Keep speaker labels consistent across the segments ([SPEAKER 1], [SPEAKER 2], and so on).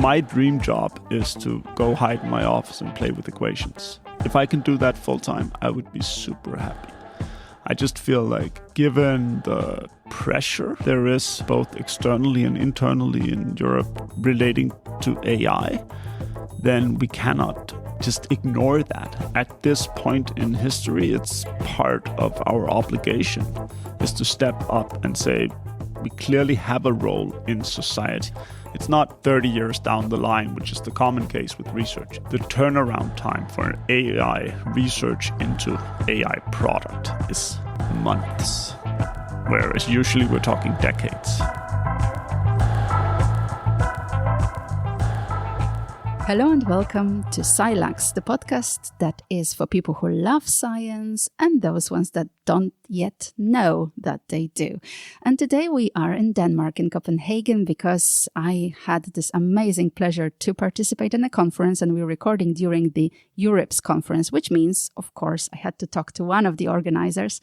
[SPEAKER 1] My dream job is to go hide in my office and play with equations. If I can do that full time, I would be super happy. I just feel like given the pressure there is both externally and internally in Europe relating to AI, then we cannot just ignore that. At this point in history, it's part of our obligation is to step up and say, we clearly have a role in society. It's not 30 years down the line, which is the common case with research. The turnaround time for AI research into AI product is months, whereas usually we're talking decades.
[SPEAKER 2] Hello and welcome to SciLax, the podcast that is for people who love science and those ones that don't yet know that they do. And today we are in Denmark, in Copenhagen, because I had this amazing pleasure to participate in a conference, and we're recording during the EurIPS conference, which means, of course, I had to talk to one of the organizers.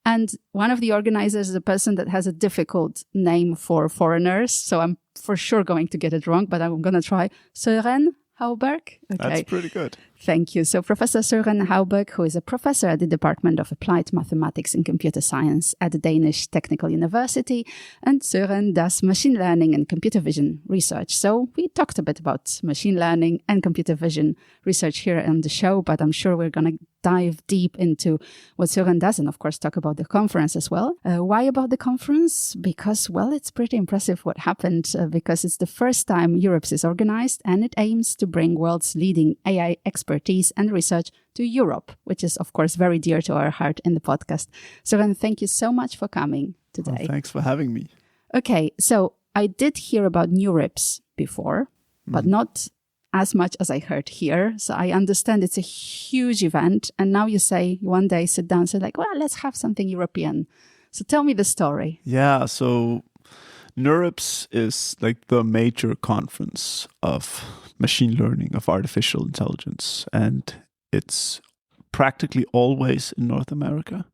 [SPEAKER 2] And one of the organizers is a person that has a difficult name for foreigners, so I'm for sure going to get it wrong, but I'm going to try. Søren Hauberg?
[SPEAKER 1] Okay. That's pretty good.
[SPEAKER 2] Thank you. So Professor Søren Hauberg, who is a professor at the Department of Applied Mathematics and Computer Science at the Danish Technical University, and Søren does machine learning and computer vision research. So we talked a bit about machine learning and computer vision research here on the show, but I'm sure we're going to dive deep into what Søren does and, of course, talk about the conference as well. Why about the conference? Because, well, it's pretty impressive what happened because it's the first time EurIPS is organized and it aims to bring world's leading AI expertise and research to Europe, which is, of course, very dear to our heart in the podcast. Søren, thank you so much for coming today.
[SPEAKER 1] Well, thanks for having me.
[SPEAKER 2] Okay, so I did hear about NeurIPS before, but not as much as I heard here. So I understand it's a huge event. And now you say one day, sit down, say like, well, let's have something European. So tell me the story.
[SPEAKER 1] Yeah, so NeurIPS is like the major conference of machine learning, of artificial intelligence. And it's practically always in North America,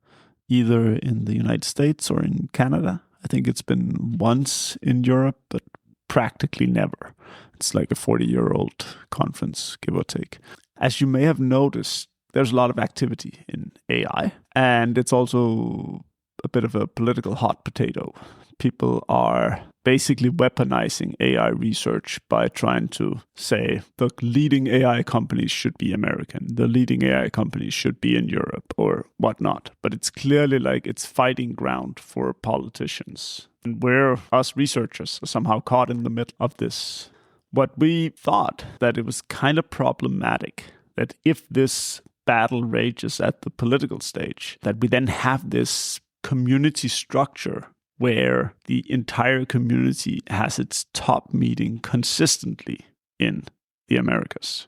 [SPEAKER 1] either in the United States or in Canada. I think it's been once in Europe, but practically never. It's like a 40-year-old conference, give or take. As you may have noticed, there's a lot of activity in AI, and it's also a bit of a political hot potato. People are basically weaponizing AI research by trying to say the leading AI companies should be American, the leading AI companies should be in Europe or whatnot. But it's clearly like it's fighting ground for politicians. And we're, us researchers, are somehow caught in the middle of this. What we thought that it was kind of problematic that if this battle rages at the political stage, that we then have this community structure where the entire community has its top meeting consistently in the Americas.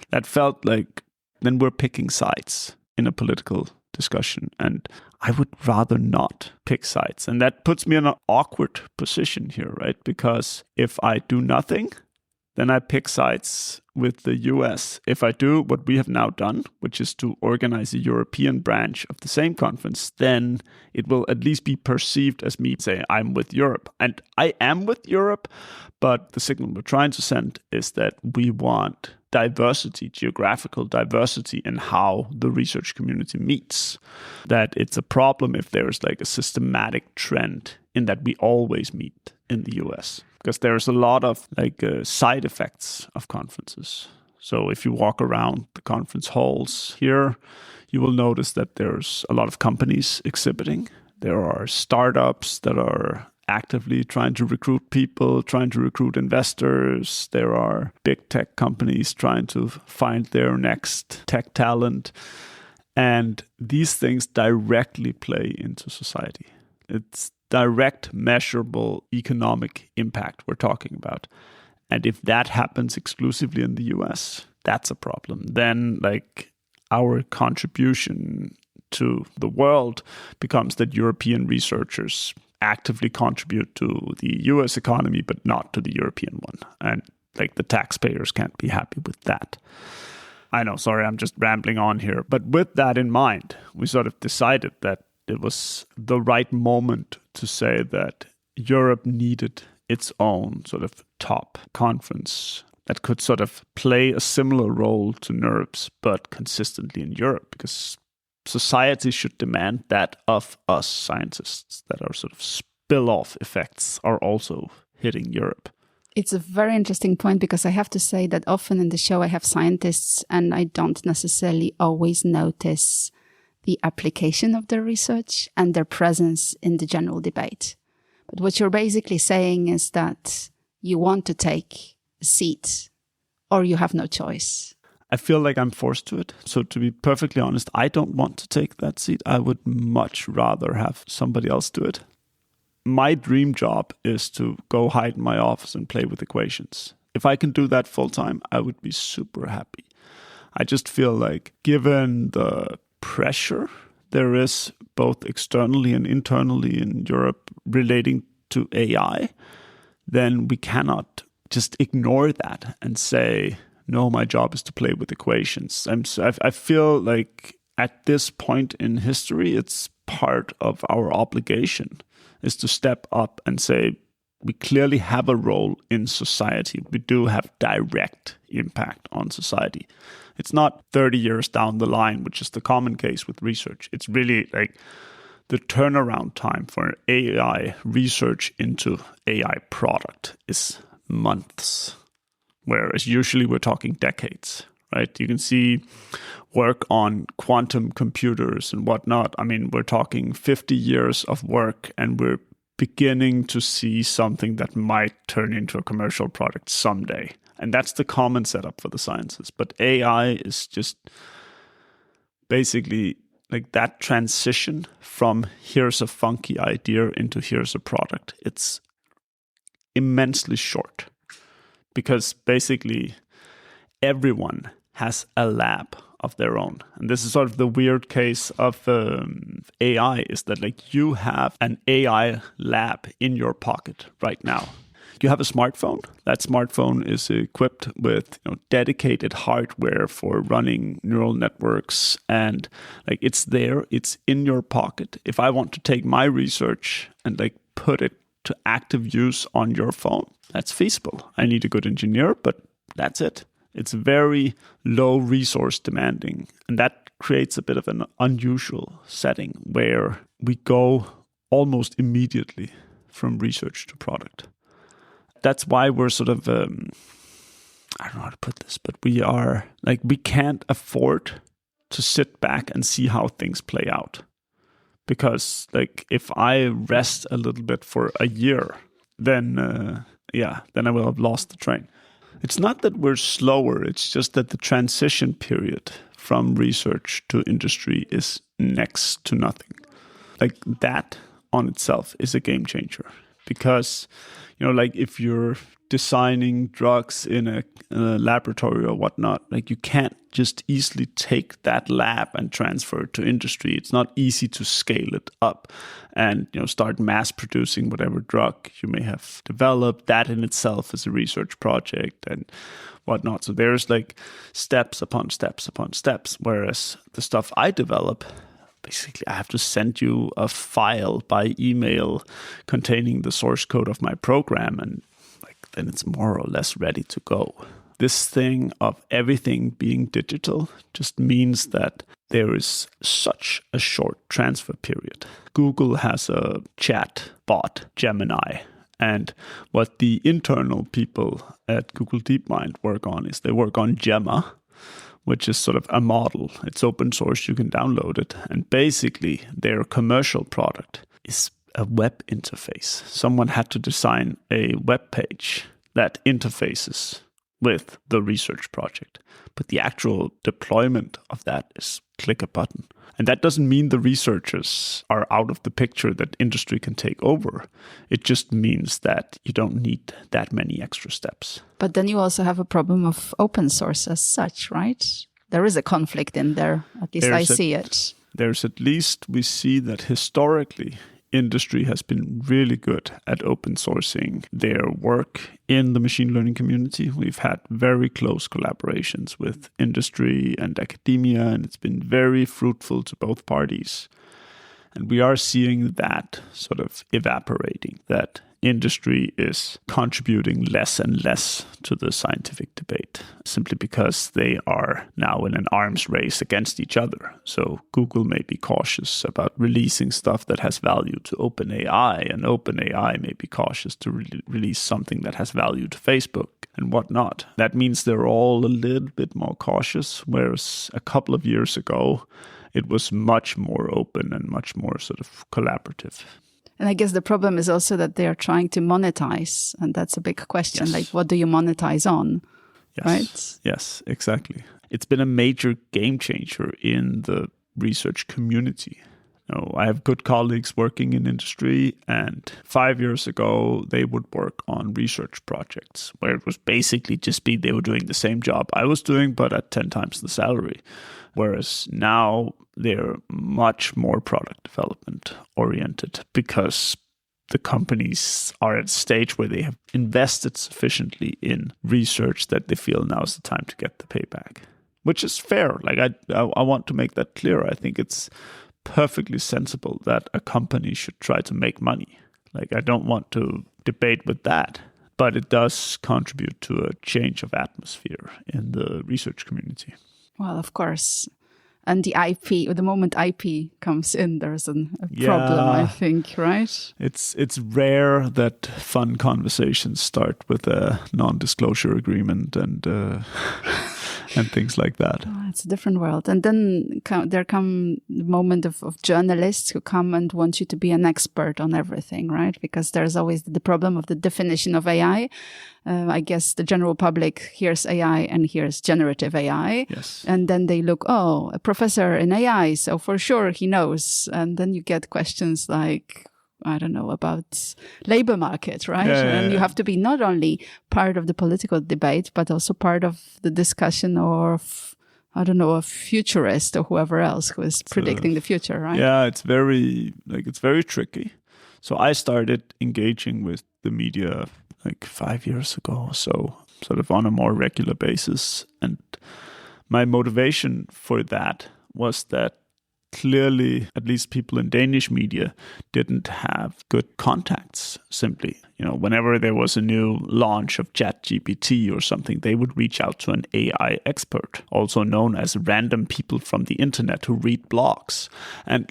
[SPEAKER 1] That felt like then we're picking sides in a political discussion, and I would rather not pick sides. And that puts me in an awkward position here, right? Because if I do nothing, then I pick sides with the US. If I do what we have now done, which is to organize a European branch of the same conference, then it will at least be perceived as me saying I'm with Europe. And I am with Europe, but the signal we're trying to send is that we want diversity, geographical diversity in how the research community meets. That it's a problem if there's like a systematic trend in that we always meet in the US. Because there's a lot of side effects of conferences. So if you walk around the conference halls here, you will notice that there's a lot of companies exhibiting. There are startups that are actively trying to recruit people, trying to recruit investors. There are big tech companies trying to find their next tech talent. And these things directly play into society. It's direct, measurable economic impact we're talking about. And if that happens exclusively in the US, that's a problem. Then our contribution to the world becomes that European researchers actively contribute to the US economy, but not to the European one. And the taxpayers can't be happy with that. I know, sorry, I'm just rambling on here. But with that in mind, we sort of decided that it was the right moment to say that Europe needed its own sort of top conference that could sort of play a similar role to NeurIPS, but consistently in Europe, because society should demand that of us scientists, that our sort of spill-off effects are also hitting Europe.
[SPEAKER 2] It's a very interesting point, because I have to say that often in the show I have scientists and I don't necessarily always notice the application of their research and their presence in the general debate. But what you're basically saying is that you want to take a seat or you have no choice.
[SPEAKER 1] I feel like I'm forced to it. So to be perfectly honest, I don't want to take that seat. I would much rather have somebody else do it. My dream job is to go hide in my office and play with equations. If I can do that full time, I would be super happy. I just feel like, given the pressure there is both externally and internally in Europe relating to AI, then we cannot just ignore that and say, no, my job is to play with equations. I feel like at this point in history, it's part of our obligation is to step up and say, we clearly have a role in society. We do have direct impact on society. It's not 30 years down the line, which is the common case with research. It's really like the turnaround time for AI research into AI product is months, whereas usually we're talking decades, right? You can see work on quantum computers and whatnot. I mean, we're talking 50 years of work, and we're beginning to see something that might turn into a commercial product someday. And that's the common setup for the sciences. But AI is just basically like that transition from here's a funky idea into here's a product. It's immensely short, because basically everyone has a lab of their own. And this is sort of the weird case of AI, is that like you have an AI lab in your pocket right now. You have a smartphone. That smartphone is equipped with dedicated hardware for running neural networks, and like it's there, it's in your pocket. If I want to take my research and like put it to active use on your phone, that's feasible. I need a good engineer, but that's it. It's very low resource demanding, and that creates a bit of an unusual setting where we go almost immediately from research to product. That's why we're sort of, I don't know how to put this, but we can't afford to sit back and see how things play out. Because like if I rest a little bit for a year, then I will have lost the train. It's not that we're slower, it's just that the transition period from research to industry is next to nothing. Like that on itself is a game changer, because like if you're designing drugs in a laboratory or whatnot, like you can't just easily take that lab and transfer it to industry. It's not easy to scale it up and start mass producing whatever drug you may have developed. That in itself is a research project and whatnot. So there's like steps upon steps upon steps, whereas the stuff I develop, basically, I have to send you a file by email containing the source code of my program, and then it's more or less ready to go. This thing of everything being digital just means that there is such a short transfer period. Google has a chat bot, Gemini, and what the internal people at Google DeepMind work on is they work on Gemma, which is sort of a model. It's open source, you can download it. And basically, their commercial product is a web interface. Someone had to design a web page that interfaces with the research project. But the actual deployment of that is click a button. And that doesn't mean the researchers are out of the picture that industry can take over. It just means that you don't need that many extra steps.
[SPEAKER 2] But then you also have a problem of open source as such, right? There is a conflict in there, at least I see it.
[SPEAKER 1] There's at least, we see that historically, industry has been really good at open sourcing their work in the machine learning community. We've had very close collaborations with industry and academia, and it's been very fruitful to both parties. And we are seeing that sort of evaporating, that industry is contributing less and less to the scientific debate, simply because they are now in an arms race against each other. So Google may be cautious about releasing stuff that has value to OpenAI, and OpenAI may be cautious to release something that has value to Facebook and whatnot. That means they're all a little bit more cautious, whereas a couple of years ago, it was much more open and much more sort of collaborative.
[SPEAKER 2] And I guess the problem is also that they are trying to monetize. And that's a big question.
[SPEAKER 1] Yes.
[SPEAKER 2] Like, what do you monetize on?
[SPEAKER 1] Yes.
[SPEAKER 2] Right?
[SPEAKER 1] Yes, exactly. It's been a major game changer in the research community. I have good colleagues working in industry, and 5 years ago, they would work on research projects where it was basically just they were doing the same job I was doing, but at 10 times the salary. Whereas now they're much more product development oriented because the companies are at a stage where they have invested sufficiently in research that they feel now is the time to get the payback, which is fair. Like I want to make that clear. I think it's perfectly sensible that a company should try to make money. Like, I don't want to debate with that, but it does contribute to a change of atmosphere in the research community.
[SPEAKER 2] Well, of course. And the IP, the moment IP comes in, there's a problem, I think, right?
[SPEAKER 1] It's rare that fun conversations start with a non-disclosure agreement and things like that.
[SPEAKER 2] Oh, it's a different world. And then there come the moment of journalists who come and want you to be an expert on everything, right? Because there's always the problem of the definition of AI. I guess the general public hears AI and hears generative AI.
[SPEAKER 1] Yes.
[SPEAKER 2] And then they look, a professor in AI, so for sure he knows. And then you get questions like, I don't know, about labor market, right? And you have to be not only part of the political debate, but also part of the discussion of, I don't know, a futurist or whoever else who is predicting the future, right?
[SPEAKER 1] Yeah, it's very tricky. So I started engaging with the media like 5 years ago or so, sort of on a more regular basis. And my motivation for that was that clearly, at least people in Danish media didn't have good contacts, simply. Whenever there was a new launch of ChatGPT or something, they would reach out to an AI expert, also known as random people from the internet who read blogs. And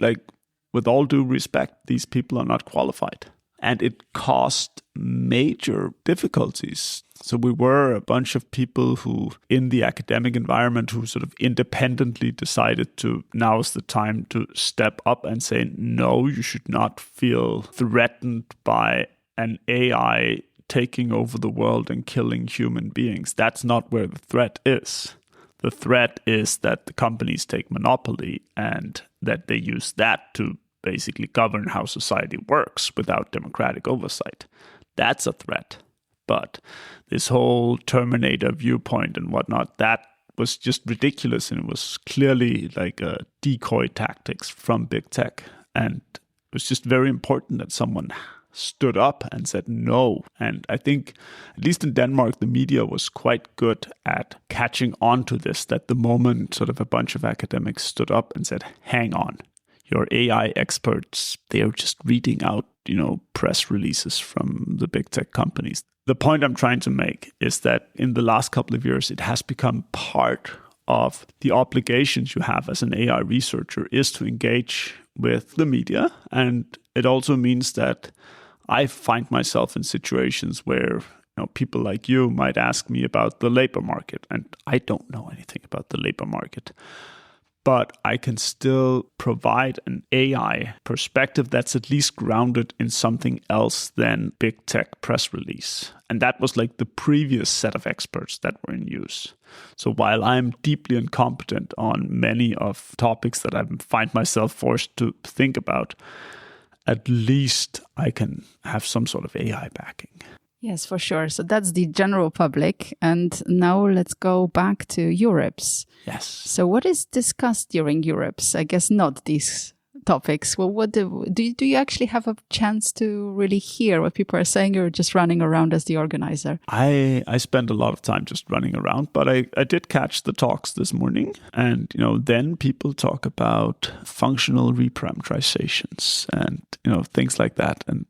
[SPEAKER 1] with all due respect, these people are not qualified. And it caused major difficulties. So we were a bunch of people who, in the academic environment, who sort of independently decided now is the time to step up and say, no, you should not feel threatened by an AI taking over the world and killing human beings. That's not where the threat is. The threat is that the companies take monopoly and that they use that to basically govern how society works without democratic oversight. That's a threat. But this whole Terminator viewpoint and whatnot, that was just ridiculous, and it was clearly like a decoy tactics from big tech. And it was just very important that someone stood up and said no. And I think, at least in Denmark, the media was quite good at catching on to this, that the moment sort of a bunch of academics stood up and said, hang on, your AI experts, they're just reading out, press releases from the big tech companies. The point I'm trying to make is that in the last couple of years, it has become part of the obligations you have as an AI researcher is to engage with the media. And it also means that I find myself in situations where people like you might ask me about the labor market, and I don't know anything about the labor market. But I can still provide an AI perspective that's at least grounded in something else than big tech press release. And that was like the previous set of experts that were in use. So while I'm deeply incompetent on many of topics that I find myself forced to think about, at least I can have some sort of AI backing.
[SPEAKER 2] Yes, for sure. So that's the general public. And now let's go back to EurIPS.
[SPEAKER 1] Yes.
[SPEAKER 2] So what is discussed during EurIPS? I guess not these topics. Well, what do you actually have a chance to really hear what people are saying, or just running around as the organizer?
[SPEAKER 1] I spend a lot of time just running around, but I did catch the talks this morning, and then people talk about functional reparameterizations and things like that, and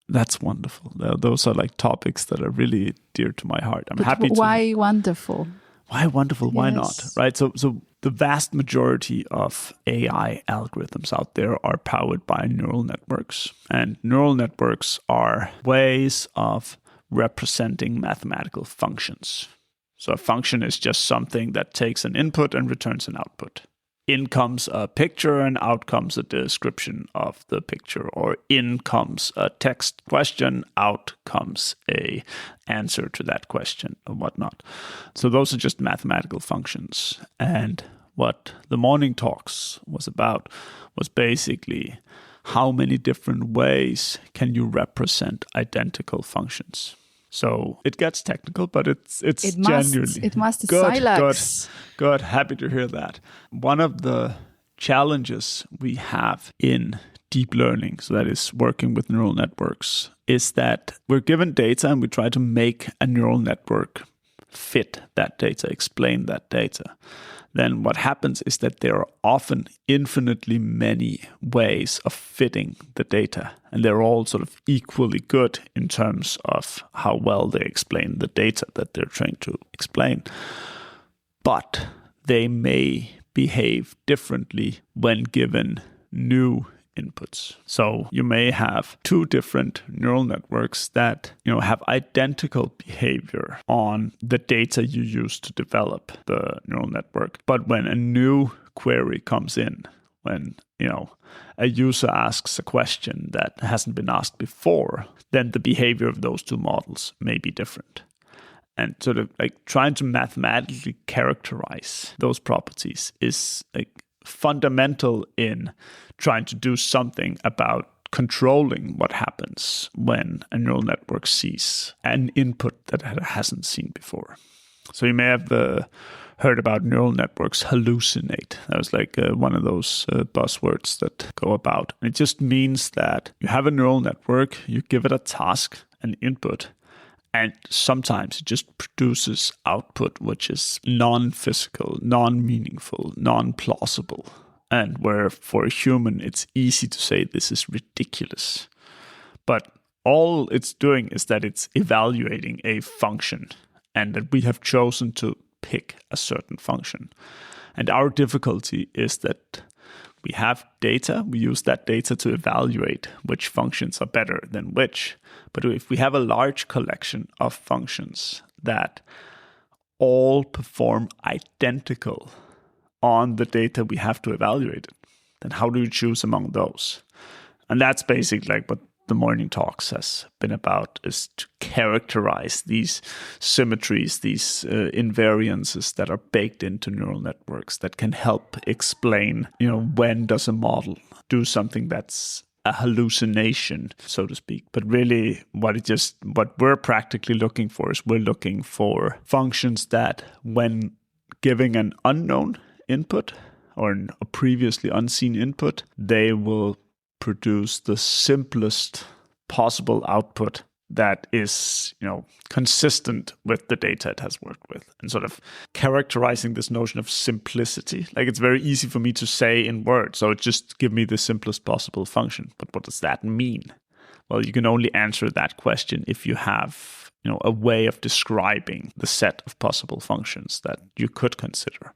[SPEAKER 1] that's wonderful. Those are like topics that are really dear to my heart. I'm happy.
[SPEAKER 2] Why wonderful?
[SPEAKER 1] Why wonderful? Why not?
[SPEAKER 2] Yes.
[SPEAKER 1] Right. So the vast majority of AI algorithms out there are powered by neural networks, and neural networks are ways of representing mathematical functions. So a function is just something that takes an input and returns an output. In comes a picture and out comes a description of the picture, or in comes a text question, out comes a answer to that question or whatnot. So those are just mathematical functions. And what the morning talks was about was basically how many different ways can you represent identical functions. So it gets technical, but it's genuinely.
[SPEAKER 2] It must
[SPEAKER 1] good,
[SPEAKER 2] silex.
[SPEAKER 1] Good. Happy to hear that. One of the challenges we have in deep learning, so that is working with neural networks, is that we're given data and we try to make a neural network fit that data, explain that data. Then what happens is that there are often infinitely many ways of fitting the data, and they're all sort of equally good in terms of how well they explain the data that they're trying to explain. But they may behave differently when given new inputs. So you may have two different neural networks that have identical behavior on the data you use to develop the neural network. But when a new query comes in, when a user asks a question that hasn't been asked before, then the behavior of those two models may be different. And sort of like trying to mathematically characterize those properties is like fundamental in trying to do something about controlling what happens when a neural network sees an input that it hasn't seen before. So you may have heard about neural networks hallucinate. That was like one of those buzzwords that go about. And it just means that you have a neural network, you give it a task, an input, and sometimes it just produces output which is non-physical, non-meaningful, non-plausible. And where for a human, it's easy to say this is ridiculous. But all it's doing is that it's evaluating a function, and that we have chosen to pick a certain function. And our difficulty is that we have data, we use that data to evaluate which functions are better than which. But if we have a large collection of functions that all perform identical on the data we have to evaluate it, then how do you choose among those? And that's basically like what the morning talks has been about, is to characterize these symmetries, these invariances that are baked into neural networks that can help explain, when does a model do something that's a hallucination, so to speak. But really what we're practically looking for is we're looking for functions that when giving an unknown input or a previously unseen input, they will produce the simplest possible output that is, consistent with the data it has worked with, and sort of characterizing this notion of simplicity. Like, it's very easy for me to say in words, so just give me the simplest possible function. But what does that mean? Well, you can only answer that question if you have, a way of describing the set of possible functions that you could consider.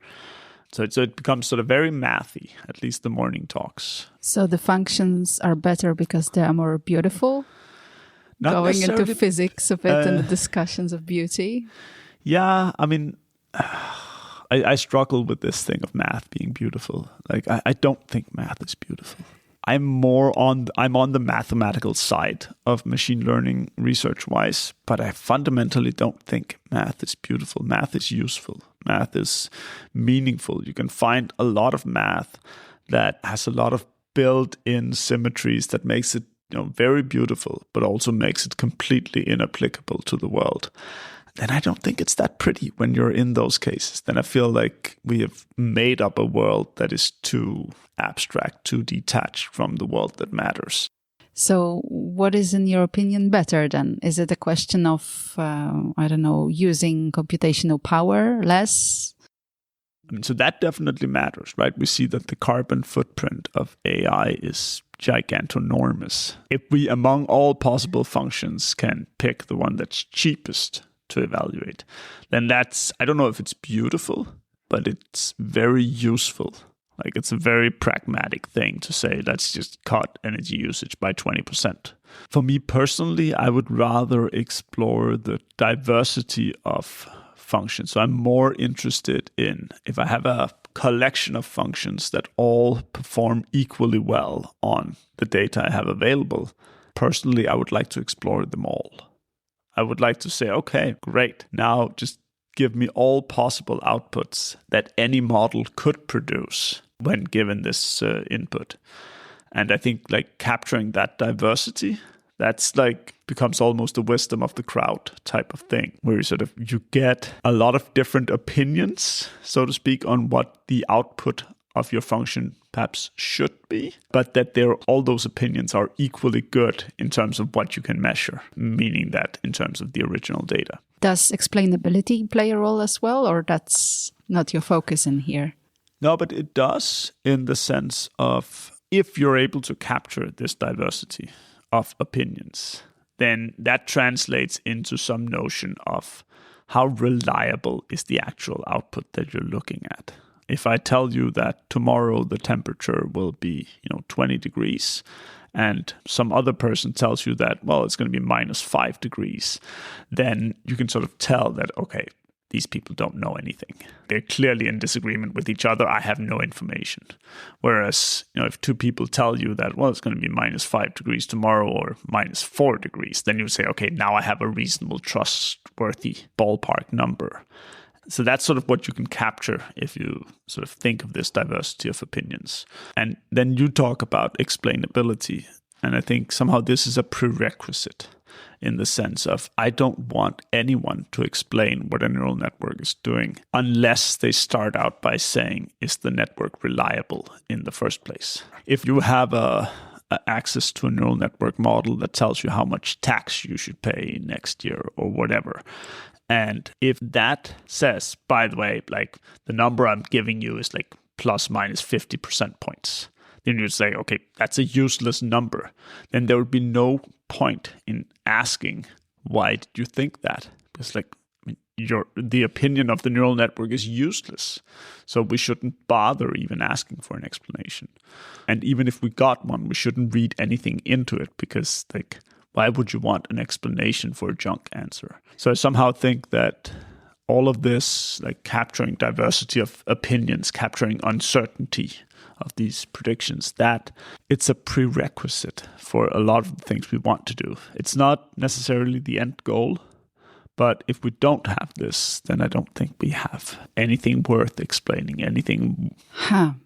[SPEAKER 1] So it becomes sort of very mathy, at least the morning talks.
[SPEAKER 2] So the functions are better because they are more beautiful?
[SPEAKER 1] Not
[SPEAKER 2] going into
[SPEAKER 1] necessarily
[SPEAKER 2] physics of it and the discussions of beauty?
[SPEAKER 1] Yeah, I mean, I struggle with this thing of math being beautiful. Like, I don't think math is beautiful. I'm on the mathematical side of machine learning research-wise, but I fundamentally don't think math is beautiful. Math is useful. Math is meaningful. You can find a lot of math that has a lot of built-in symmetries that makes it very beautiful, but also makes it completely inapplicable to the world. then I don't think it's that pretty when you're in those cases. Then I feel like we have made up a world that is too abstract, too detached from the world that matters.
[SPEAKER 2] So what is, in your opinion, better then? Is it a question of, using computational power less?
[SPEAKER 1] So that definitely matters, right? We see that the carbon footprint of AI is gigantonormous. If we, among all possible functions, can pick the one that's cheapest to evaluate, then that's, I don't know if it's beautiful, but it's very useful. Like, it's a very pragmatic thing to say, let's just cut energy usage by 20%. For me personally, I would rather explore the diversity of functions. So I'm more interested in, if I have a collection of functions that all perform equally well on the data I have available, personally, I would like to explore them all. I would like to say, okay, great. Now just give me all possible outputs that any model could produce when given this input. And I think like capturing that diversity, that's like becomes almost the wisdom of the crowd type of thing, where you get a lot of different opinions, so to speak, on what the output of your function perhaps should be, but that all those opinions are equally good in terms of what you can measure, meaning that in terms of the original data.
[SPEAKER 2] Does explainability play a role as well, or that's not your focus in here?
[SPEAKER 1] No, but it does, in the sense of, if you're able to capture this diversity of opinions, then that translates into some notion of how reliable is the actual output that you're looking at. If I tell you that tomorrow the temperature will be, 20 degrees, and some other person tells you that, well, it's going to be -5 degrees, then you can sort of tell that, okay, these people don't know anything. They're clearly in disagreement with each other. I have no information. Whereas, if two people tell you that, well, it's going to be -5 degrees tomorrow or -4 degrees, then you say, okay, now I have a reasonable, trustworthy ballpark number. So that's sort of what you can capture if you sort of think of this diversity of opinions. And then you talk about explainability. And I think somehow this is a prerequisite, in the sense of, I don't want anyone to explain what a neural network is doing unless they start out by saying, is the network reliable in the first place? If you have access to a neural network model that tells you how much tax you should pay next year or whatever, and if that says, by the way, like the number I'm giving you is like ±50% points, then you'd say, okay, that's a useless number. Then there would be no point in asking, why did you think that? Because the opinion of the neural network is useless. So we shouldn't bother even asking for an explanation. And even if we got one, we shouldn't read anything into it, because why would you want an explanation for a junk answer? So I somehow think that all of this, like capturing diversity of opinions, capturing uncertainty of these predictions, that it's a prerequisite for a lot of the things we want to do. It's not necessarily the end goal, but if we don't have this, then I don't think we have anything worth explaining, anything.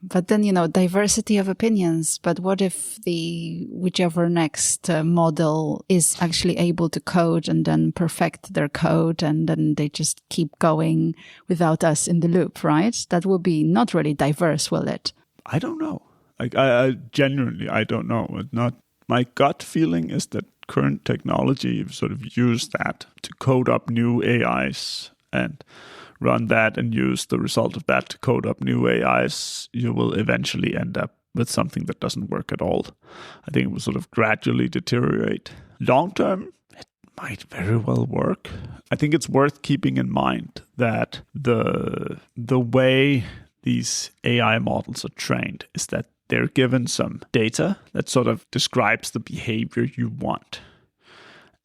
[SPEAKER 2] But then, diversity of opinions. But what if whichever next model is actually able to code and then perfect their code, and then they just keep going without us in the loop, right? That will be not really diverse, will it?
[SPEAKER 1] I don't know. I genuinely, I don't know. My gut feeling is that current technology, if you sort of use that to code up new AIs and run that and use the result of that to code up new AIs, you will eventually end up with something that doesn't work at all. I think it will sort of gradually deteriorate. Long term, it might very well work. I think it's worth keeping in mind that the way these AI models are trained is that they're given some data that sort of describes the behavior you want.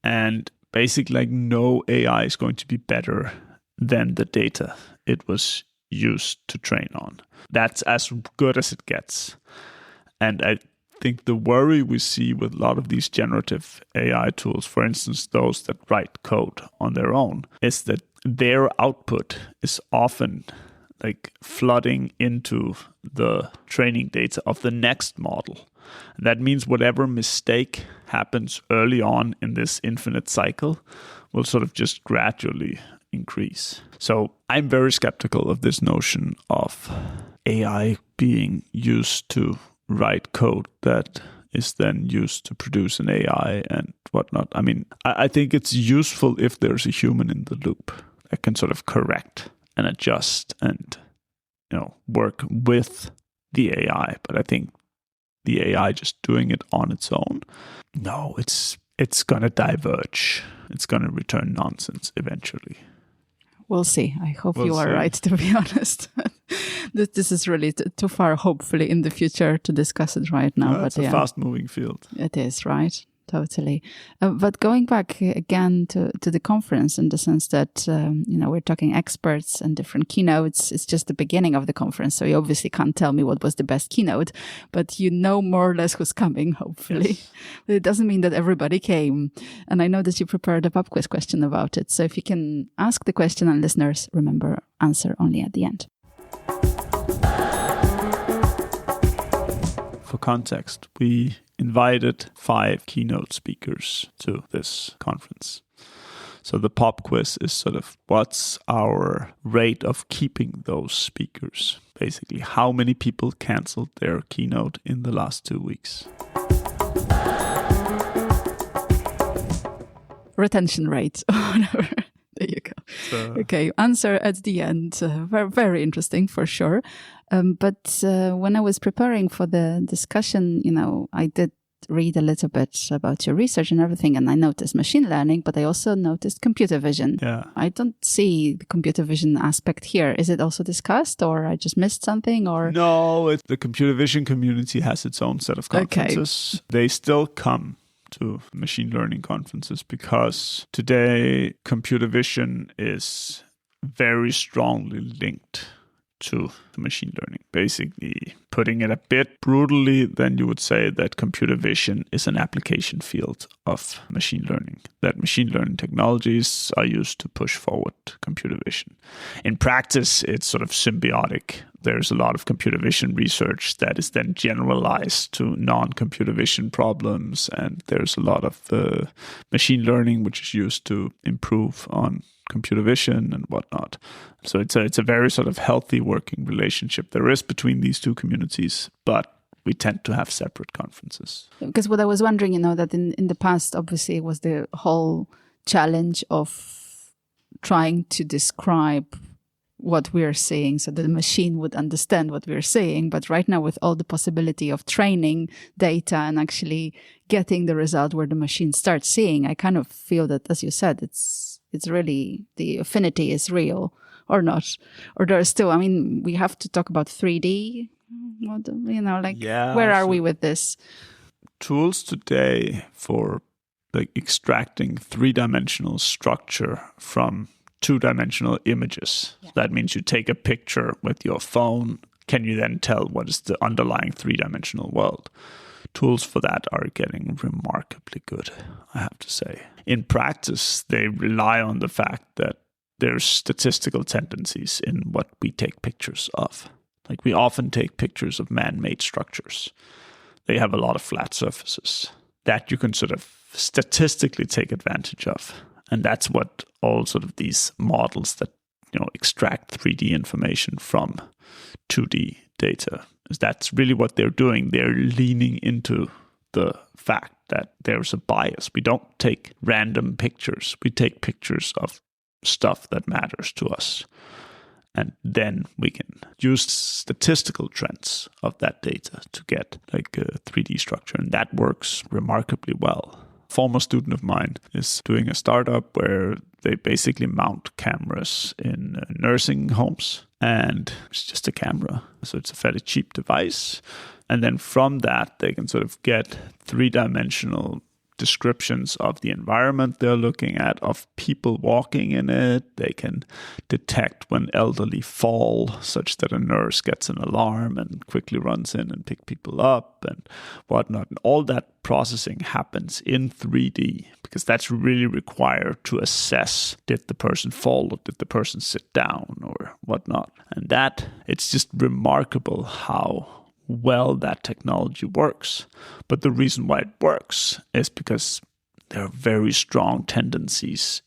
[SPEAKER 1] And basically, no AI is going to be better than the data it was used to train on. That's as good as it gets. And I think the worry we see with a lot of these generative AI tools, for instance, those that write code on their own, is that their output is often flooding into the training data of the next model. And that means whatever mistake happens early on in this infinite cycle will sort of just gradually increase. So I'm very skeptical of this notion of AI being used to write code that is then used to produce an AI and whatnot. I mean, I think it's useful if there's a human in the loop that can sort of correct and adjust and, work with the AI. But I think the AI just doing it on its own, no, it's going to diverge. It's going to return nonsense eventually.
[SPEAKER 2] We'll see. I hope you are right, to be honest. This is really too far, hopefully, in the future to discuss it right now.
[SPEAKER 1] It's a fast-moving field.
[SPEAKER 2] It is, right? Totally. But going back again to the conference, in the sense that, we're talking experts and different keynotes. It's just the beginning of the conference, so you obviously can't tell me what was the best keynote, but you know more or less who's coming, hopefully. Yes. But it doesn't mean that everybody came. And I know that you prepared a pub quiz question about it. So if you can ask the question, and listeners, remember, answer only at the end.
[SPEAKER 1] For context, we invited 5 keynote speakers to this conference. So the pop quiz is sort of what's our rate of keeping those speakers? Basically, how many people canceled their keynote in the last 2 weeks?
[SPEAKER 2] Retention rate or whatever. There you go. Okay, answer at the end. Very, very interesting for sure. But when I was preparing for the discussion, I did read a little bit about your research and everything, and I noticed machine learning, but I also noticed computer vision.
[SPEAKER 1] Yeah.
[SPEAKER 2] I don't see the computer vision aspect here. Is it also discussed, or I just missed something? Or
[SPEAKER 1] no, the computer vision community has its own set of conferences. Okay. They still come to machine learning conferences because today computer vision is very strongly linked to machine learning. Basically, putting it a bit brutally, then you would say that computer vision is an application field of machine learning, that machine learning technologies are used to push forward computer vision. In practice, it's sort of symbiotic. There's a lot of computer vision research that is then generalized to non-computer vision problems, and there's a lot of machine learning which is used to improve on computer vision and whatnot. So it's a very sort of healthy working relationship there is between these two communities, but we tend to have separate conferences.
[SPEAKER 2] Because what I was wondering, that in the past, obviously, it was the whole challenge of trying to describe what we're seeing so that the machine would understand what we're saying. But right now, with all the possibility of training data and actually getting the result where the machine starts seeing, I kind of feel that, as you said, it's really, the affinity is real or not. Or there's still, we have to talk about 3D, where are we with this?
[SPEAKER 1] Tools today for extracting 3-dimensional structure from 2-dimensional images. Yeah. That means you take a picture with your phone. Can you then tell what is the underlying 3-dimensional world? Tools for that are getting remarkably good, I have to say. In practice, they rely on the fact that there's statistical tendencies in what we take pictures of. We often take pictures of man-made structures. They have a lot of flat surfaces that you can sort of statistically take advantage of. And that's what all sort of these models that extract 3D information from 2D data, is that's really what they're doing. They're leaning into the fact that there's a bias. We don't take random pictures. We take pictures of stuff that matters to us. And then we can use statistical trends of that data to get a 3D structure. And that works remarkably well. A former student of mine is doing a startup where they basically mount cameras in nursing homes. And it's just a camera. So it's a fairly cheap device. And then from that, they can sort of get 3-dimensional descriptions of the environment they're looking at, of people walking in it. They can detect when elderly fall, such that a nurse gets an alarm and quickly runs in and pick people up and whatnot. And all that processing happens in 3D because that's really required to assess, did the person fall or did the person sit down or whatnot. And that, it's just remarkable how well that technology works. But the reason why it works is because there are very strong tendencies.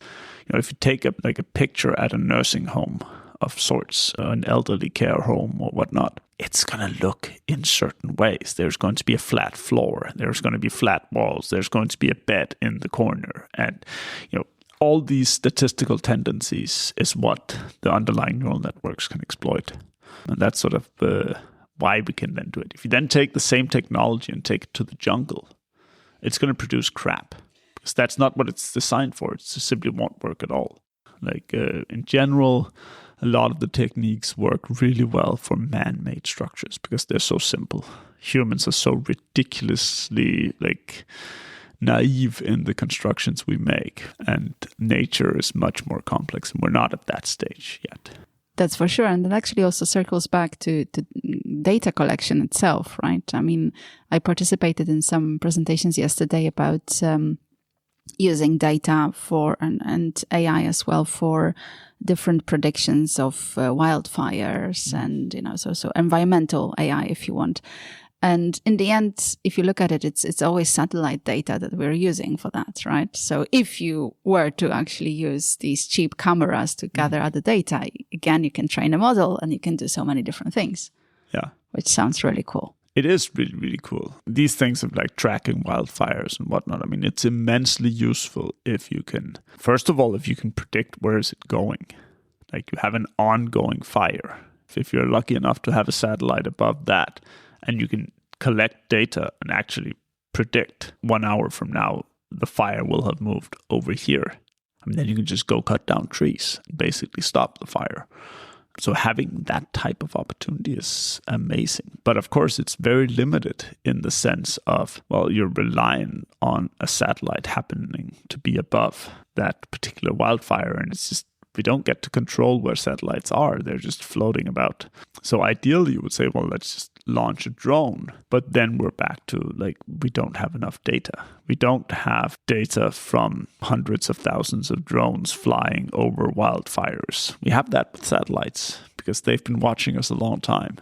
[SPEAKER 1] If you take a picture at a nursing home of sorts, an elderly care home or whatnot, it's going to look in certain ways. There's going to be a flat floor. There's going to be flat walls. There's going to be a bed in the corner. And, all these statistical tendencies is what the underlying neural networks can exploit. And that's sort of why we can then do it. If you then take the same technology and take it to the jungle, it's going to produce crap. Because that's not what it's designed for. It simply won't work at all. In general, a lot of the techniques work really well for man-made structures because they're so simple. Humans are so ridiculously naive in the constructions we make, and nature is much more complex, and we're not at that stage yet.
[SPEAKER 2] That's for sure. And that actually also circles back to data collection itself, right? I mean, I participated in some presentations yesterday about using data for and AI as well for different predictions of wildfires and so environmental AI, if you want. And in the end, if you look at it, it's always satellite data that we're using for that, right? So if you were to actually use these cheap cameras to gather other data, again, you can train a model and you can do so many different things.
[SPEAKER 1] Yeah.
[SPEAKER 2] Which sounds really cool.
[SPEAKER 1] It is really, really cool. These things of tracking wildfires and whatnot, I mean, it's immensely useful if you can, first of all, if you can predict where is it going. You have an ongoing fire. If you're lucky enough to have a satellite above that, and you can collect data and actually predict 1 hour from now, the fire will have moved over here. Then you can just go cut down trees and basically stop the fire. So having that type of opportunity is amazing. But of course, it's very limited in the sense of, you're relying on a satellite happening to be above that particular wildfire. And it's just, we don't get to control where satellites are. They're just floating about. So ideally, you would say, let's just launch a drone. But then we're back to we don't have enough data. We don't have data from hundreds of thousands of drones flying over wildfires. We have that with satellites because they've been watching us a long time.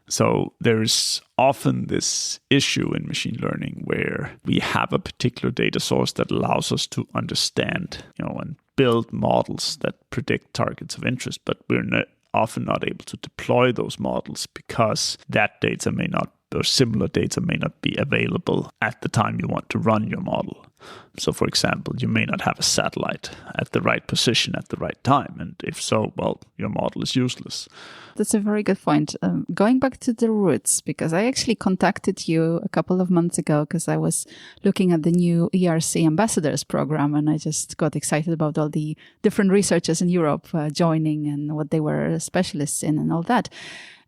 [SPEAKER 1] So there's often this issue in machine learning where we have a particular data source that allows us to understand, and build models that predict targets of interest, but we're often not able to deploy those models because that data may not, or similar data may not be available at the time you want to run your model. So, for example, you may not have a satellite at the right position at the right time. And if so, your model is useless.
[SPEAKER 2] That's a very good point. Going back to the roots, because I actually contacted you a couple of months ago because I was looking at the new ERC Ambassadors program, and I just got excited about all the different researchers in Europe joining and what they were specialists in and all that.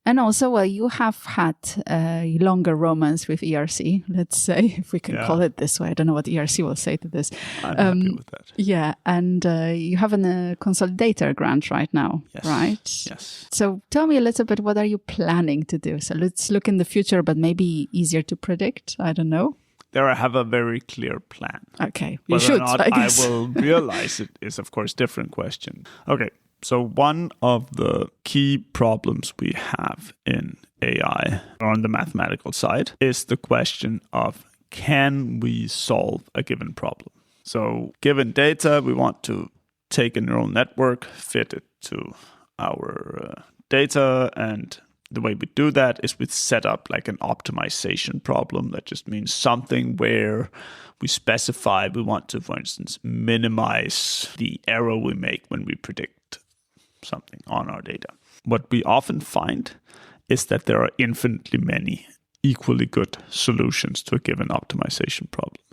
[SPEAKER 2] And also, you have had a longer romance with ERC, let's say, if we can call it this way. I don't know what ERC will say to this.
[SPEAKER 1] I'm happy with that.
[SPEAKER 2] Yeah, and you have a consolidator grant right now, right?
[SPEAKER 1] Yes.
[SPEAKER 2] So tell me a little bit, what are you planning to do? So let's look in the future, but maybe easier to predict. I don't know.
[SPEAKER 1] There I have a very clear plan.
[SPEAKER 2] Okay, you should,
[SPEAKER 1] I guess. I will realize it is, of course, a different question. Okay. So one of the key problems we have in AI on the mathematical side is the question of, can we solve a given problem? So given data, we want to take a neural network, fit it to our data, and the way we do that is we set up an optimization problem. That just means something where we specify we want to, for instance, minimize the error we make when we predict something on our data. What we often find is that there are infinitely many equally good solutions to a given optimization problem.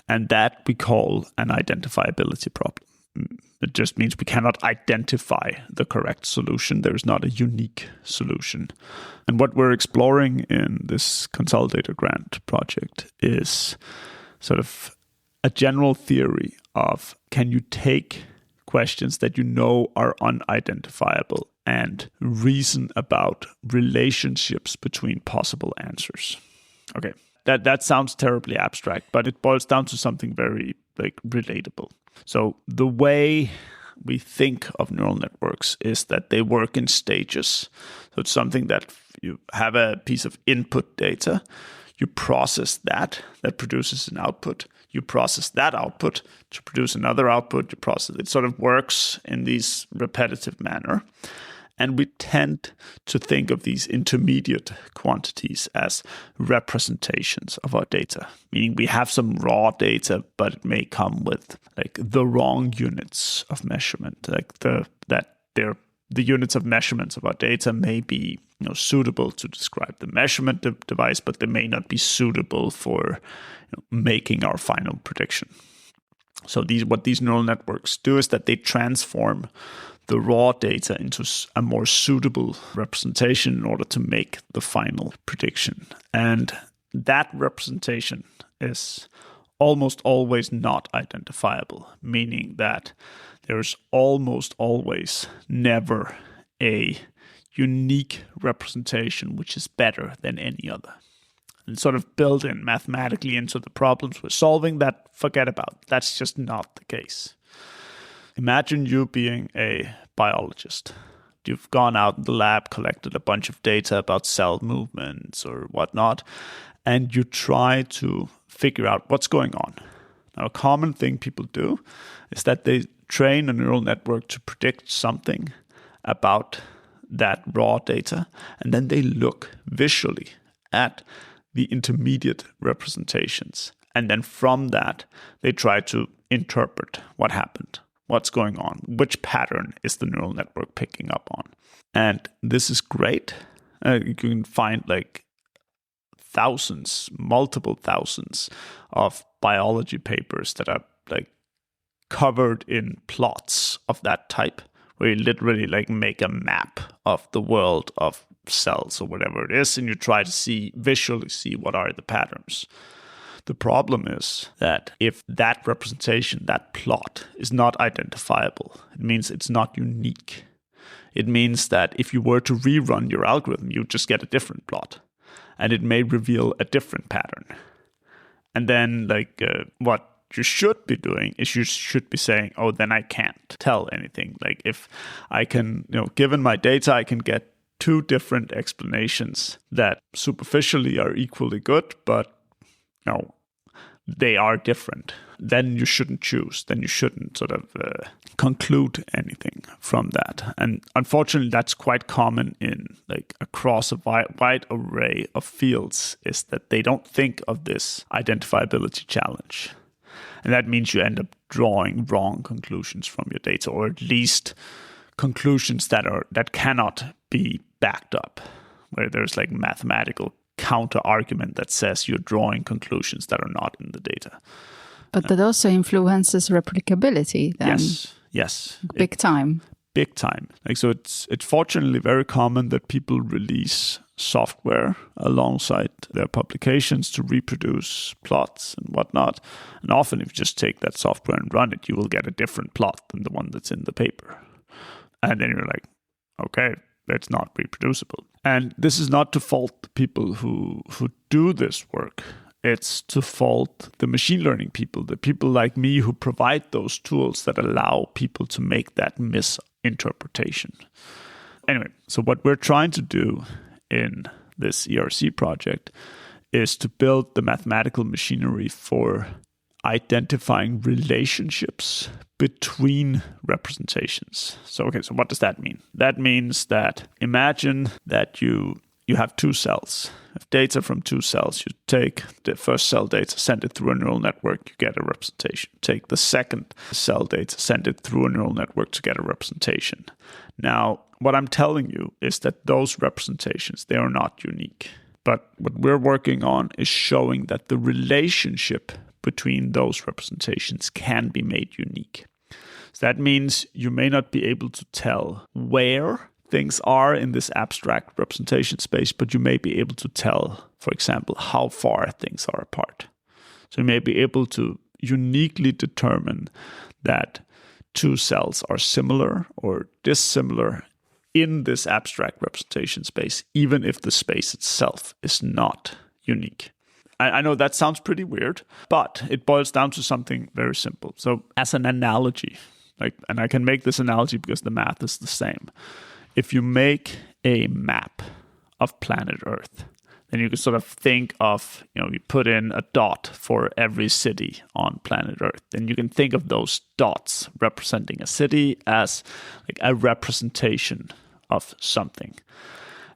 [SPEAKER 1] And that we call an identifiability problem. It just means we cannot identify the correct solution. There is not a unique solution. And what we're exploring in this Consolidator Grant project is sort of a general theory of, can you take questions that are unidentifiable and reason about relationships between possible answers. Okay, that sounds terribly abstract, but it boils down to something very relatable. So the way we think of neural networks is that they work in stages. So it's something that You have a piece of input data. You process that produces an output. You process that output to produce another output. You process it. Sort of works in this repetitive manner. And we tend to think of these intermediate quantities as representations of our data, meaning we have some raw data, but it may come with like the wrong units of measurement, like the units of measurements of our data may be suitable to describe the measurement device, but they may not be suitable for making our final prediction. So what these neural networks do is that they transform the raw data into a more suitable representation in order to make the final prediction. And that representation is almost always not identifiable, meaning that there's almost always never a unique representation which is better than any other. And sort of built in mathematically into the problems we're solving, that forget about. That's just not the case. Imagine you being a biologist. You've gone out in the lab, collected a bunch of data about cell movements or whatnot, and you try to figure out what's going on. Now, a common thing people do is that they train a neural network to predict something about that raw data, and then they look visually at the intermediate representations. And then from that, they try to interpret what happened. What's going on? Which pattern is the neural network picking up on? And this is great. You can find like multiple thousands of biology papers that are like covered in plots of that type, where you literally like make a map of the world of cells or whatever it is, and you try to visually see what are the patterns. The problem is that if that representation, that plot, is not identifiable, it means it's not unique. It means that if you were to rerun your algorithm, you just get a different plot, and it may reveal a different pattern. And then what you should be doing is you should be saying, oh, then I can't tell anything. Like if I can, given my data, I can get two different explanations that superficially are equally good, but they are different. Then you shouldn't choose. Then you shouldn't sort of conclude anything from that. And unfortunately, that's quite common in across a wide array of fields, is that they don't think of this identifiability challenge. And that means you end up drawing wrong conclusions from your data, or at least conclusions that cannot be backed up, where there's like mathematical counter argument that says you're drawing conclusions that are not in the data.
[SPEAKER 2] But that also influences replicability then.
[SPEAKER 1] Yes.
[SPEAKER 2] Big time.
[SPEAKER 1] So it's fortunately very common that people release software alongside their publications to reproduce plots and whatnot. And often if you just take that software and run it, you will get a different plot than the one that's in the paper. And then you're like, okay, that's not reproducible. And this is not to fault the people who do this work. It's to fault the machine learning people, the people like me who provide those tools that allow people to make that misinterpretation. Anyway, so what we're trying to do in this ERC project is to build the mathematical machinery for identifying relationships between representations. So what does that mean? That means that imagine that you have two cells. If data from two cells, you take the first cell data, send it through a neural network, you get a representation. Take the second cell data, send it through a neural network to get a representation. Now, what I'm telling you is that those representations, they are not unique. But what we're working on is showing that the relationship between those representations can be made unique. So that means you may not be able to tell where things are in this abstract representation space, but you may be able to tell, for example, how far things are apart. So you may be able to uniquely determine that two cells are similar or dissimilar in this abstract representation space, even if the space itself is not unique. I know that sounds pretty weird, but it boils down to something very simple. So as an analogy, and I can make this analogy because the math is the same. If you make a map of planet Earth. Then you can sort of think of, you put in a dot for every city on planet Earth. And you can think of those dots representing a city as like a representation of something.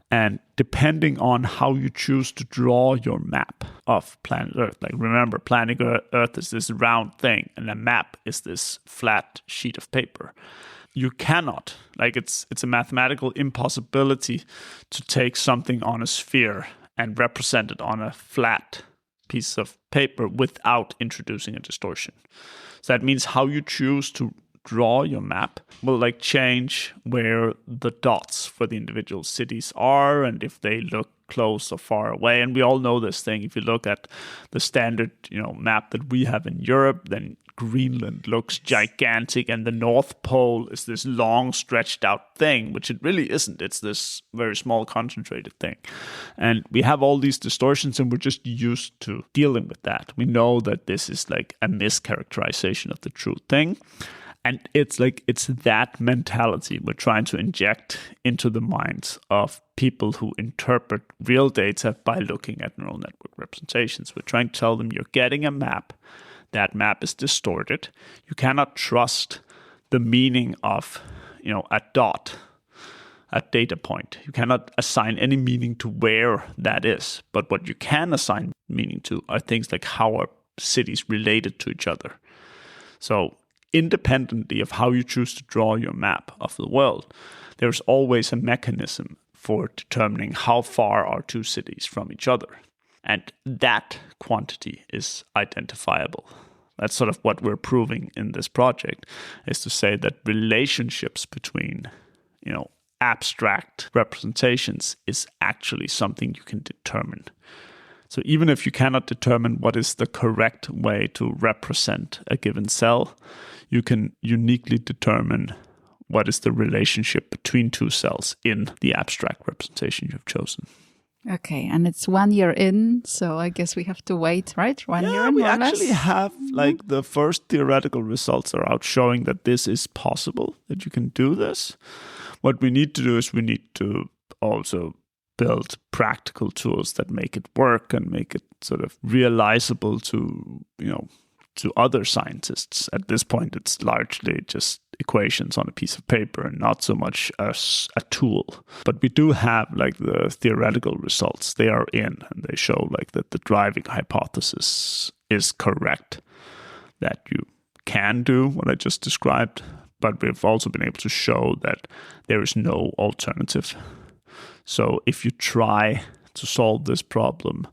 [SPEAKER 1] And depending on how you choose to draw your map of planet Earth, like remember, planet Earth is this round thing, and a map is this flat sheet of paper. You cannot, like it's a mathematical impossibility to take something on a sphere and represent it on a flat piece of paper without introducing a distortion. So that means how you choose to draw your map will like change where the dots for the individual cities are and if they look close or far away. And we all know this thing. If you look at the standard, map that we have in Europe, then Greenland looks gigantic and the North Pole is this long stretched out thing, which it really isn't. It's this very small concentrated thing. And we have all these distortions and we're just used to dealing with that. We know that this is like a mischaracterization of the true thing. And it's that mentality we're trying to inject into the minds of people who interpret real data by looking at neural network representations. We're trying to tell them you're getting a map. That map is distorted. You cannot trust the meaning of, a dot, a data point. You cannot assign any meaning to where that is. But what you can assign meaning to are things like how are cities related to each other. So independently of how you choose to draw your map of the world, there's always a mechanism for determining how far are two cities from each other. And that quantity is identifiable. That's sort of what we're proving in this project, is to say that relationships between, abstract representations is actually something you can determine. So even if you cannot determine what is the correct way to represent a given cell, you can uniquely determine what is the relationship between two cells in the abstract representation you've chosen.
[SPEAKER 2] Okay, and it's 1 year in, so I guess we have to wait, right? 1 year in,
[SPEAKER 1] we
[SPEAKER 2] more or
[SPEAKER 1] actually
[SPEAKER 2] less?
[SPEAKER 1] have, the first theoretical results are out showing that this is possible, that you can do this. What we need to do is we need to also build practical tools that make it work and make it sort of realizable to, to other scientists. At this point, it's largely just equations on a piece of paper and not so much as a tool. But we do have the theoretical results. They are in and they show that the driving hypothesis is correct, that you can do what I just described. But we've also been able to show that there is no alternative. So if you try to solve this problem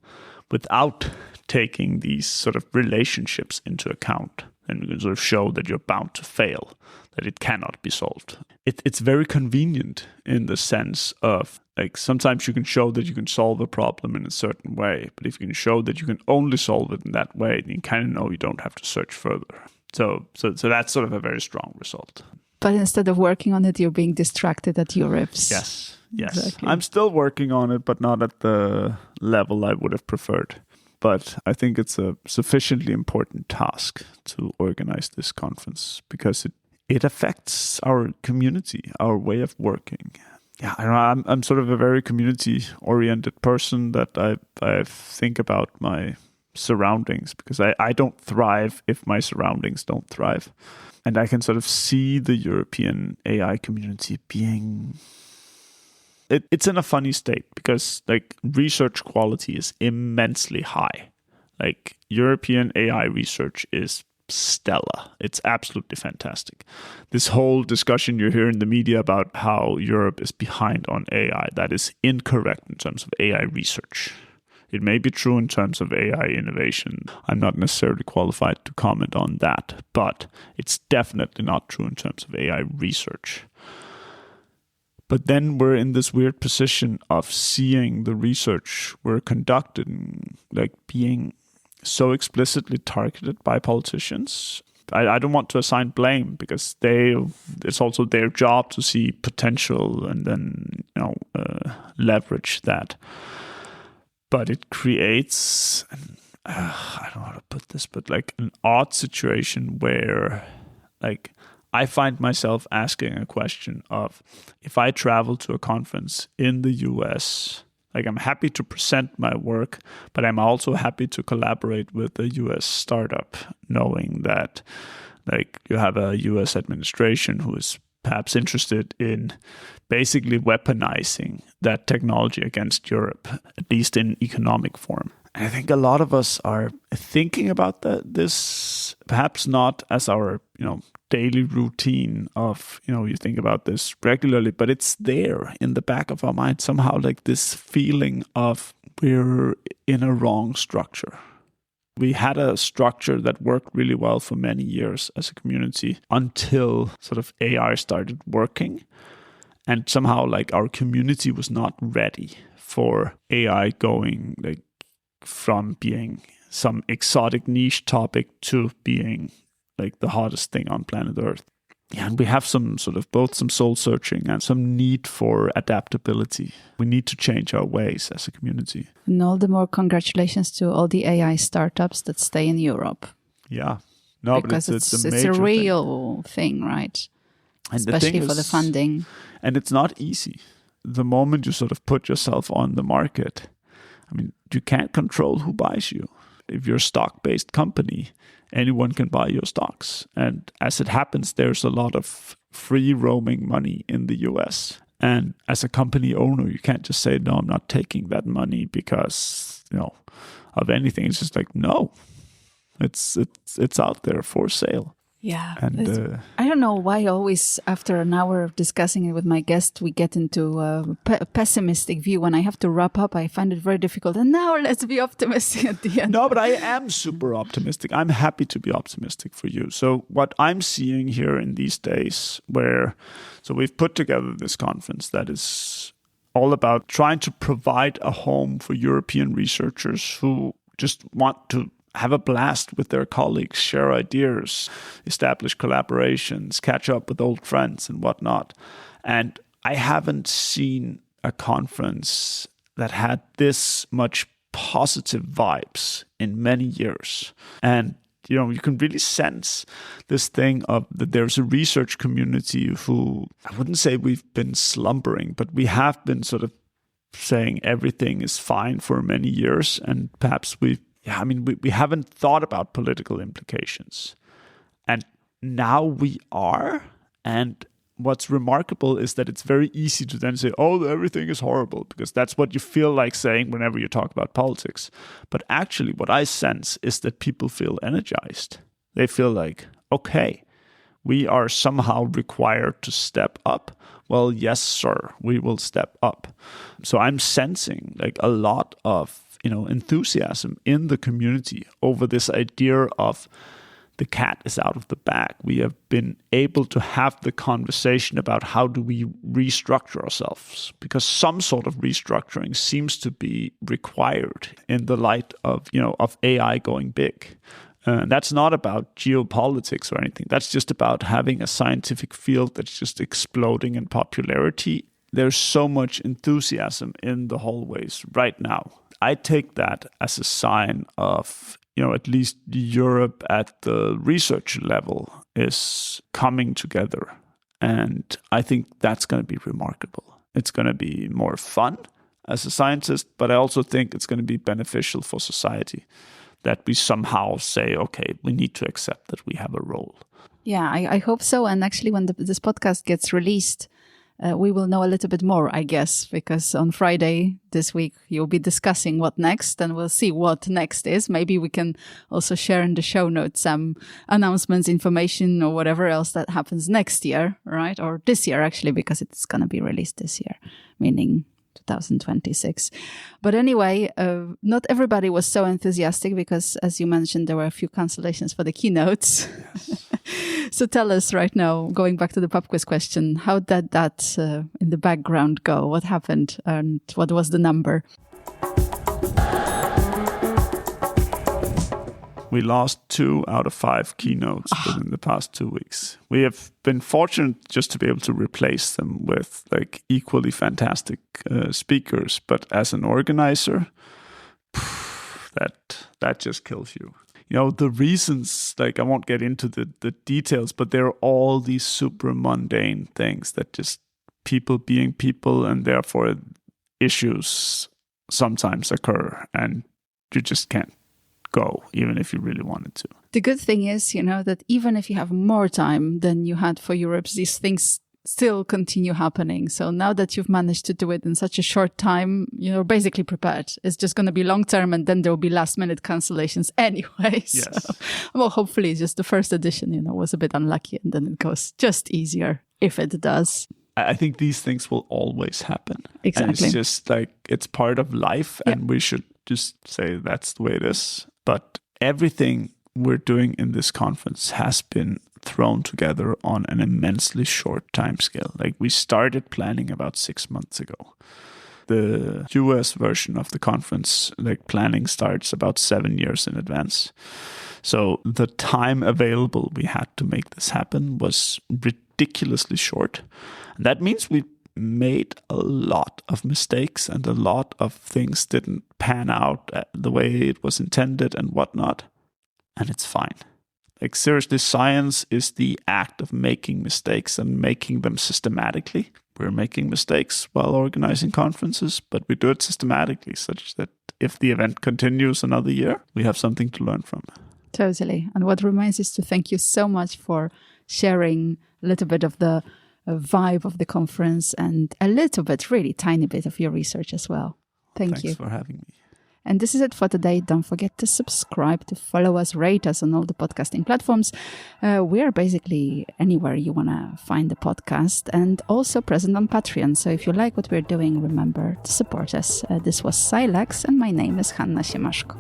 [SPEAKER 1] without taking these sort of relationships into account, then we can sort of show that you're bound to fail, that it cannot be solved. It's very convenient in the sense of sometimes you can show that you can solve a problem in a certain way, but if you can show that you can only solve it in that way, then you kind of know you don't have to search further. So that's sort of a very strong result.
[SPEAKER 2] But instead of working on it, you're being distracted at EurIPS.
[SPEAKER 1] Yes.
[SPEAKER 2] Exactly.
[SPEAKER 1] I'm still working on it, but not at the level I would have preferred. But I think it's a sufficiently important task to organize this conference because it affects our community, our way of working. Yeah, I'm sort of a very community-oriented person that I think about my surroundings because I don't thrive if my surroundings don't thrive. And I can sort of see the European AI community being... It's in a funny state because research quality is immensely high. European AI research is stellar. It's absolutely fantastic. This whole discussion you hear in the media about how Europe is behind on AI, that is incorrect in terms of AI research. It may be true in terms of AI innovation. I'm not necessarily qualified to comment on that, but it's definitely not true in terms of AI research. But then we're in this weird position of seeing the research we're conducting being so explicitly targeted by politicians. I don't want to assign blame because it's also their job to see potential and then leverage that. But it creates, I don't know how to put this, but an odd situation where I find myself asking a question of, if I travel to a conference in the US Like, I'm happy to present my work, but I'm also happy to collaborate with a US startup, knowing that like you have a US administration who is perhaps interested in basically weaponizing that technology against Europe, at least in economic form. And I think a lot of us are thinking about this, perhaps not as our, daily routine of, you think about this regularly, but it's there in the back of our mind somehow, like this feeling of we're in a wrong structure. We had a structure that worked really well for many years as a community until sort of AI started working. And somehow like our community was not ready for AI going like from being some exotic niche topic to being like the hottest thing on planet Earth. Yeah, and we have some sort of both some soul searching and some need for adaptability. We need to change our ways as a community.
[SPEAKER 2] And all the more congratulations to all the AI startups that stay in Europe.
[SPEAKER 1] Yeah. No,
[SPEAKER 2] because
[SPEAKER 1] but
[SPEAKER 2] it's a real thing, right? And especially for the funding.
[SPEAKER 1] And it's not easy. The moment you sort of put yourself on the market, I mean, you can't control who buys you. If you're a stock-based company, anyone can buy your stocks. And as it happens, there's a lot of free roaming money in the US. And as a company owner, you can't just say, no, I'm not taking that money because, of anything. It's just like, no, it's out there for sale.
[SPEAKER 2] Yeah.
[SPEAKER 1] And
[SPEAKER 2] I don't know why always after an hour of discussing it with my guest, we get into a pessimistic view. When I have to wrap up, I find it very difficult. And now let's be optimistic at the end.
[SPEAKER 1] No, but I am super optimistic. I'm happy to be optimistic for you. So what I'm seeing here in these days so we've put together this conference that is all about trying to provide a home for European researchers who just want to have a blast with their colleagues, share ideas, establish collaborations, catch up with old friends and whatnot. And I haven't seen a conference that had this much positive vibes in many years. And, you can really sense this thing of that there's a research community who, I wouldn't say we've been slumbering, but we have been sort of saying everything is fine for many years. And perhaps we haven't thought about political implications. And now we are. And what's remarkable is that it's very easy to then say, oh, everything is horrible, because that's what you feel like saying whenever you talk about politics. But actually, what I sense is that people feel energized. They feel like, okay, we are somehow required to step up. Well, yes, sir, we will step up. So I'm sensing like a lot of enthusiasm in the community over this idea of the cat is out of the bag. We have been able to have the conversation about how do we restructure ourselves, because some sort of restructuring seems to be required in the light of AI going big. That's not about geopolitics or anything. That's just about having a scientific field that's just exploding in popularity. There's so much enthusiasm in the hallways right now. I take that as a sign of, at least Europe at the research level is coming together. And I think that's going to be remarkable. It's going to be more fun as a scientist, but I also think it's going to be beneficial for society that we somehow say, okay, we need to accept that we have a role.
[SPEAKER 2] Yeah, I hope so. And actually, when this podcast gets released, we will know a little bit more, I guess, because on Friday this week, you'll be discussing what next, and we'll see what next is. Maybe we can also share in the show notes some announcements, information, or whatever else that happens next year, right? Or this year, actually, because it's going to be released this year, meaning 2026. But anyway, not everybody was so enthusiastic because, as you mentioned, there were a few cancellations for the keynotes. Yes. So tell us right now, going back to the pub quiz question, how did that in the background go? What happened and what was the number?
[SPEAKER 1] We lost 2 out of 5 keynotes within the past 2 weeks. We have been fortunate just to be able to replace them with like equally fantastic speakers. But as an organizer, that just kills you. The reasons, like I won't get into the details, but there are all these super mundane things that just people being people, and therefore issues sometimes occur and you just can't go, even if you really wanted to.
[SPEAKER 2] The good thing is, that even if you have more time than you had for EurIPS, these things still continue happening. So now that you've managed to do it in such a short time, you're basically prepared. It's just going to be long term, and then there will be last minute cancellations anyway.
[SPEAKER 1] Yes.
[SPEAKER 2] So, well, hopefully just the first edition, was a bit unlucky, and then it goes just easier if it does.
[SPEAKER 1] I think these things will always happen.
[SPEAKER 2] Exactly.
[SPEAKER 1] And it's just like, it's part of life, and we should just say that's the way it is. But everything we're doing in this conference has been thrown together on an immensely short time scale. Like, we started planning about 6 months ago. The US version of the conference, like, planning starts about 7 years in advance. So the time available we had to make this happen was ridiculously short. And that means we made a lot of mistakes, and a lot of things didn't pan out the way it was intended and whatnot. And it's fine. Like, seriously, science is the act of making mistakes and making them systematically. We're making mistakes while organizing conferences, but we do it systematically, such that if the event continues another year, we have something to learn from.
[SPEAKER 2] Totally. And what remains is to thank you so much for sharing a little bit of the vibe of the conference and a little bit, really tiny bit of your research as well. Thanks you.
[SPEAKER 1] Thanks for having me.
[SPEAKER 2] And this is it for today. Don't forget to subscribe, to follow us, rate us on all the podcasting platforms. We are basically anywhere you want to find the podcast, and also present on Patreon. So if you like what we're doing, remember to support us. This was Silex, and my name is Hanna Siemaszko.